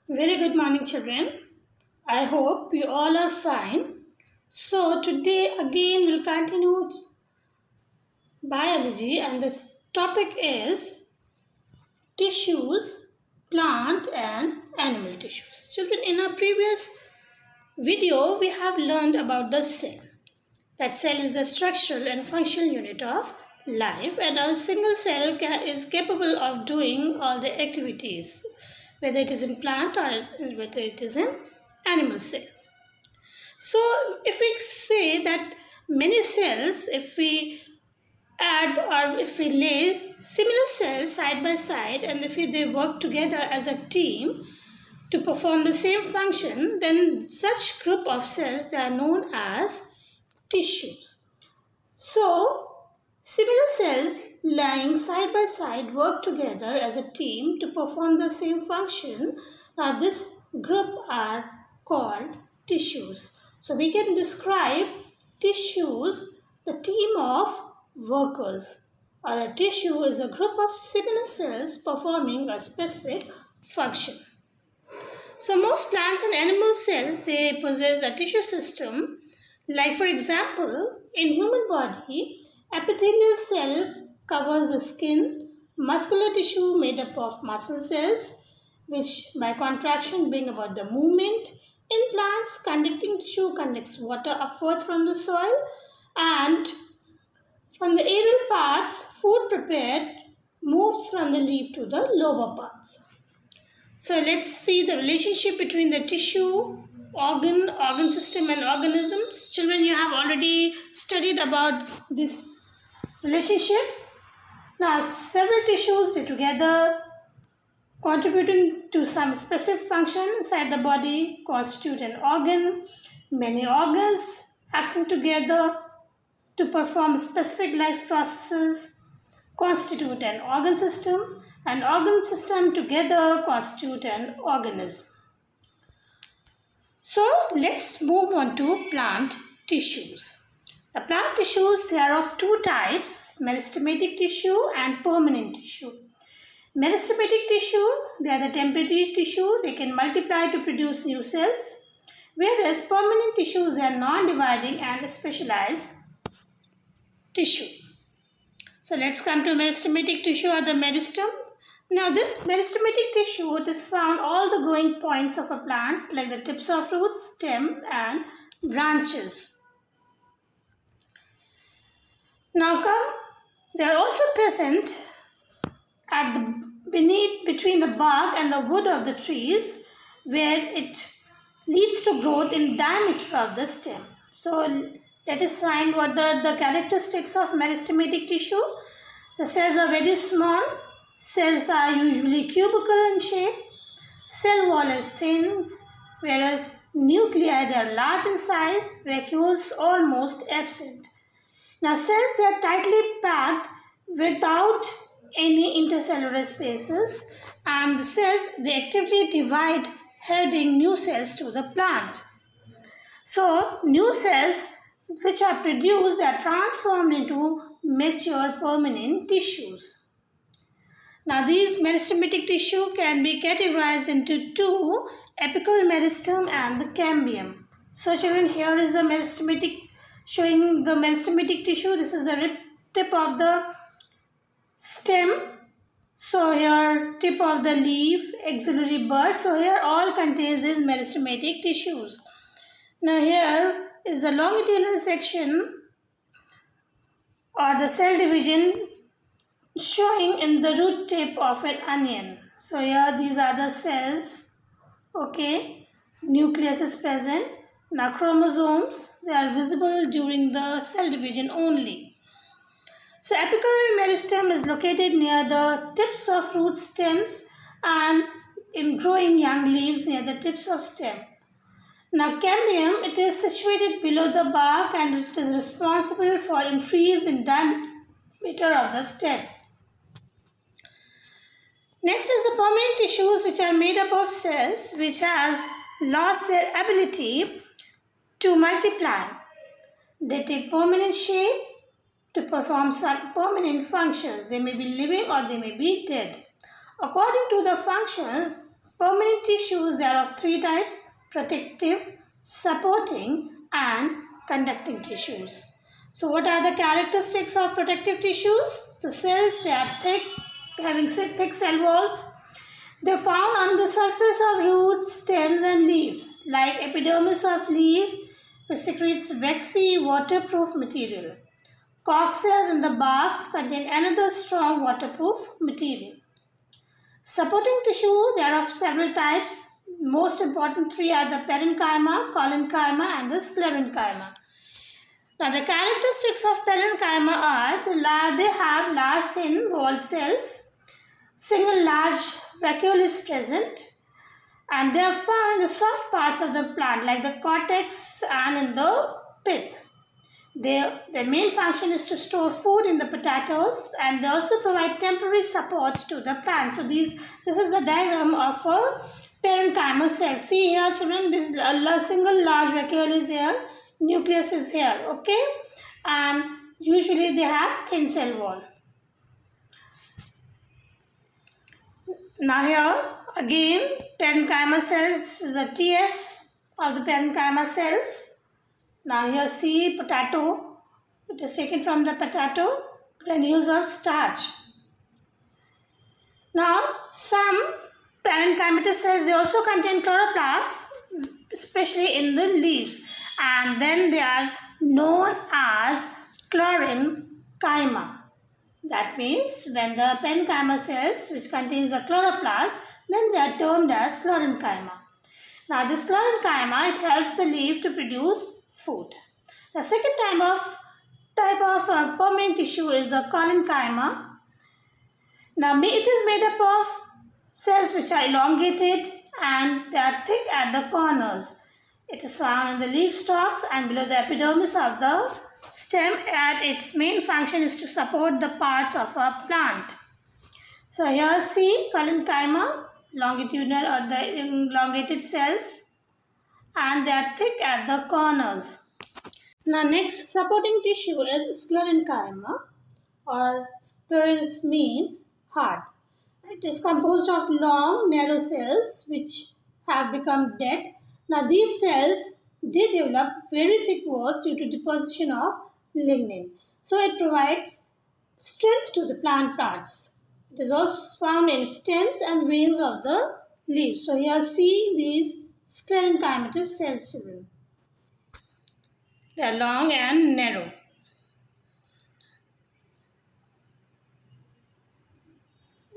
Very good morning, children. I hope you all are fine. So, today again we'll continue biology, and this topic is tissues, plant and animal tissues. Children, in our previous video, we have learned about the cell. That cell is the structural and functional unit of life, and a single cell is capable of doing all the activities, whether it is in plant or whether it is in animal cell. So if we say that many cells, if we add or if we lay similar cells side by side, and if they work together as a team to perform the same function, then such group of cells, they are known as tissues. So similar cells lying side by side work together as a team to perform the same function. Now this group are called tissues. So we can describe tissues, the team of workers, or a tissue is a group of similar cells performing a specific function. So most plants and animal cells, they possess a tissue system. Like for example, in human body, epithelial cell covers the skin, muscular tissue made up of muscle cells, which by contraction bring about the movement. In plants, conducting tissue conducts water upwards from the soil, and from the aerial parts, food prepared moves from the leaf to the lower parts. So let's see the relationship between the tissue, organ system and organisms. Children, you have already studied about this relationship. Now, several tissues, they together contributing to some specific function inside the body constitute an organ. Many organs acting together to perform specific life processes constitute an organ system, and organ system together constitute an organism. So let's move on to plant tissues. The plant tissues, they are of two types, meristematic tissue and permanent tissue. Meristematic tissue, they are the temporary tissue, they can multiply to produce new cells, whereas permanent tissues, they are non-dividing and specialized tissue. So let's come to meristematic tissue or the meristem. Now this meristematic tissue, it is found all the growing points of a plant, like the tips of roots, stem and branches. Now come, they are also present at the between the bark and the wood of the trees, where it leads to growth in diameter of the stem. So that is find what the characteristics of meristematic tissue. The cells are very small. Cells are usually cubical in shape. Cell wall is thin, whereas nuclei, they are large in size, vacuoles almost absent. Now cells, they are tightly packed without any intercellular spaces, and the cells, they actively divide, adding new cells to the plant. So new cells which are produced are transformed into mature permanent tissues. Now these meristematic tissue can be categorized into two, apical meristem and the cambium. So children, here is the meristematic, showing the meristematic tissue. This is the tip of the stem. So here tip of the leaf, axillary bud. So here all contains these meristematic tissues. Now here is the longitudinal section or the cell division showing in the root tip of an onion. So here these are the cells. Okay, nucleus is present. Now chromosomes, they are visible during the cell division only. So apical meristem is located near the tips of root stems and in growing young leaves near the tips of stem. Now cambium, it is situated below the bark and it is responsible for increase in diameter of the stem. Next is the permanent tissues, which are made up of cells which has lost their ability to multiply. They take permanent shape to perform some permanent functions. They may be living or they may be dead. According to the functions, Permanent tissues, there are of three types: protective, supporting, and conducting tissues. So what are the characteristics of protective tissues? The cells, they are thick, having thick cell walls. They're found on the surface of roots, stems, and leaves, like epidermis of leaves, which secretes waxy, waterproof material. Cork cells in the barks contain another strong waterproof material. Supporting tissue, there are of several types. Most important three are the parenchyma, collenchyma, and the sclerenchyma. Now, the characteristics of parenchyma are they have large thin walled cells, single large vacuole is present, and they are found in the soft parts of the plant like the cortex and in the pith. Their main function is to store food in the potatoes, and they also provide temporary support to the plant. So this is the diagram of a parenchyma cell. See here, children, this single large vacuole is here, nucleus is here, okay, and usually they have thin cell wall. Now here again, parenchyma cells. This is the TS of the parenchyma cells. Now here see potato, it is taken from the potato, granules of starch. Now some parenchymatous cells, they also contain chloroplasts, especially in the leaves, and then they are known as sclerenchyma. That means when the parenchyma cells, which contains the chloroplast, then they are termed as sclerenchyma. Now this sclerenchyma, it helps the leaf to produce food. The second type of permanent tissue is the collenchyma. Now it is made up of cells which are elongated and they are thick at the corners. It is found in the leaf stalks and below the epidermis of the stem, and its main function is to support the parts of a plant. So here see collenchyma, longitudinal or the elongated cells, and they are thick at the corners. Now next supporting tissue is sclerenchyma, or sclerens means heart. It is composed of long narrow cells which have become dead. Now these cells, they develop very thick walls due to deposition of lignin. So it provides strength to the plant parts. It is also found in stems and veins of the leaves. So here see these sclerenchymatous cells. They are long and narrow.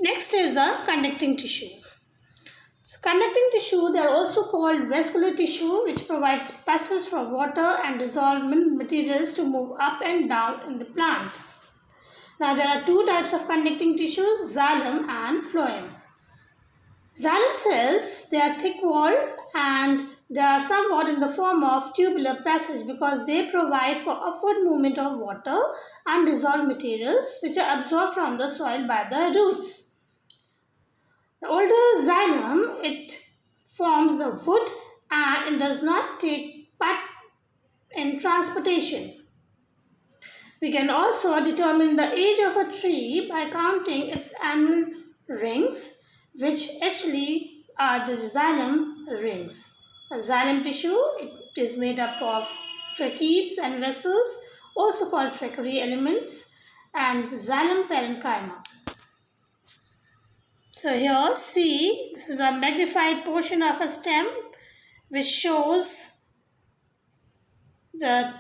Next is the conducting tissue. So conducting tissue, they are also called vascular tissue, which provides passage for water and dissolvent materials to move up and down in the plant. Now there are two types of conducting tissues, xylem and phloem. Xylem cells, they are thick-walled and they are somewhat in the form of tubular passage because they provide for upward movement of water and dissolved materials which are absorbed from the soil by the roots. The older xylem, it forms the wood and it does not take part in transportation. We can also determine the age of a tree by counting its annual rings, which actually are the xylem rings. The xylem tissue, it is made up of tracheids and vessels, also called trachary elements, and xylem parenchyma. So here see, this is a magnified portion of a stem which shows the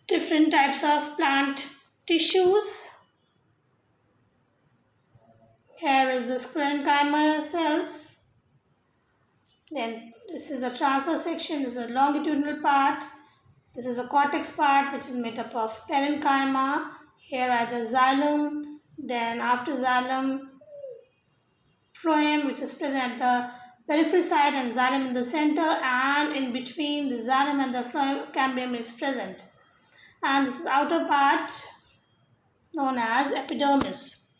different types of plant tissues. Here is the sclerenchyma cells. Then this is the transverse section, this is a longitudinal part. This is a cortex part which is made up of parenchyma. Here are the xylem. Then after xylem, phloem, which is present at the peripheral side, and xylem in the center, and in between the xylem and the phloem, cambium is present. And this is outer part known as epidermis.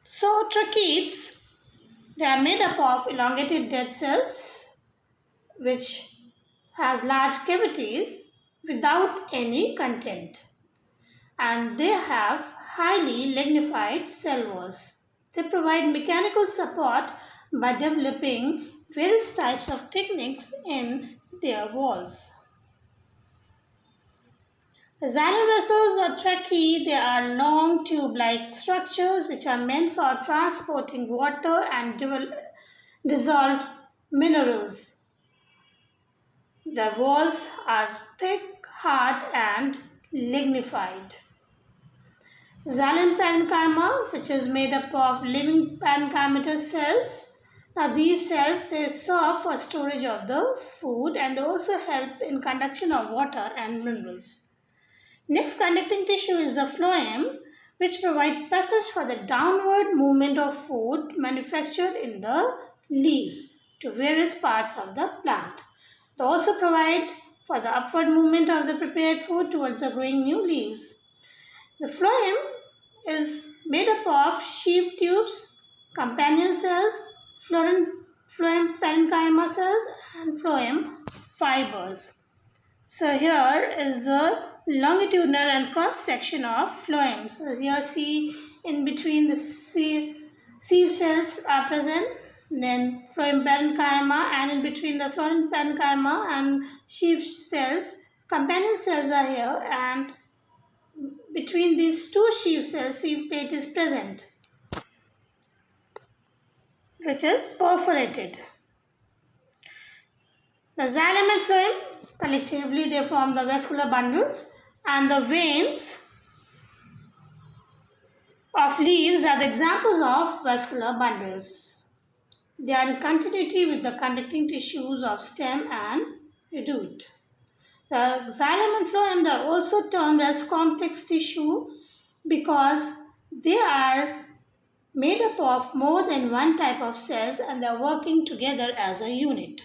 So tracheids, they are made up of elongated dead cells which has large cavities without any content. and they have highly lignified cell walls. They provide mechanical support by developing various types of techniques in their walls. Xylem vessels are tracheae. They are long tube-like structures which are meant for transporting water and dissolved minerals. The walls are thick, hard, and lignified. Xylem parenchyma, which is made up of living parenchymatous cells. Now these cells, they serve for storage of the food and also help in conduction of water and minerals. Next conducting tissue is the phloem, which provide passage for the downward movement of food manufactured in the leaves to various parts of the plant. They also provide for the upward movement of the prepared food towards the growing new leaves. The phloem is made up of sheath tubes, companion cells, phloem parenchyma cells, and phloem fibers. So here is the longitudinal and cross section of phloem. So here see in between the sieve cells are present, then phloem parenchyma, and in between the phloem parenchyma and sheath cells, companion cells are here, and between these two sheath cells, sieve plate is present, which is perforated. The xylem and phloem collectively they form the vascular bundles, and the veins of leaves are the examples of vascular bundles. They are in continuity with the conducting tissues of stem and root. The xylem and phloem are also termed as complex tissue because they are made up of more than one type of cells and they are working together as a unit.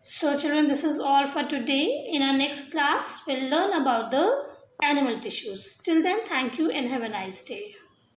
So children, this is all for today. In our next class, we'll learn about the animal tissues. Till then, thank you and have a nice day.